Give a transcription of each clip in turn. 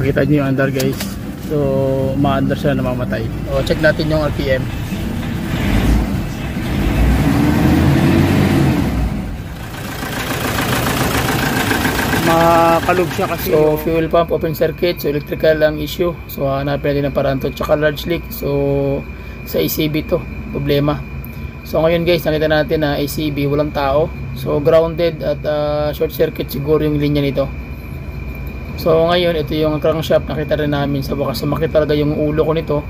makita nyo yung andar guys. So ma-andar siya, namamatay. O check natin yung RPM. Makalog siya kasi. So fuel pump open circuit, so electrical ang issue. So hanapin natin ng paraan to. Tsaka large leak, so sa ACB to problema. So ngayon guys, nakita natin na ACB walang tao, so grounded at short circuit siguro yung linya nito. So ngayon ito yung crankshaft, nakita rin namin sa wakas, sumakit talaga yung ulo ko nito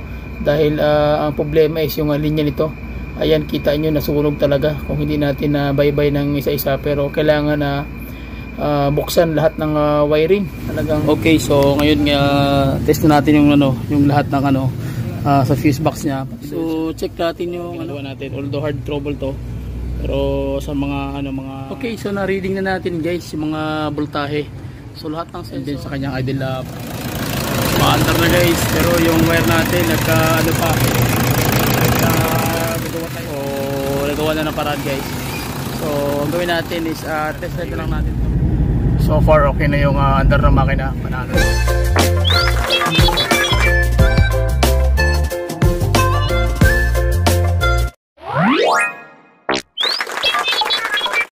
dahil ang problema is yung linya nito. Ayan, kita nyo nasunog talaga kung hindi natin na baybay ng isa-isa, pero kailangan na buksan lahat ng wiring talagang. Okay, so ngayon test na natin yung yung lahat ng sa fuse box niya. So check natin yung natin, although hard trouble to, pero sa mga mga okay, so na-reading na natin guys yung mga voltahe. So lahat ng sensor din sa kanyang idle maandar na guys, pero yung wire natin nagawa na ng paraan guys. So ang gawin natin is test na lang natin. So far okay na yung andar ng makina, panalo.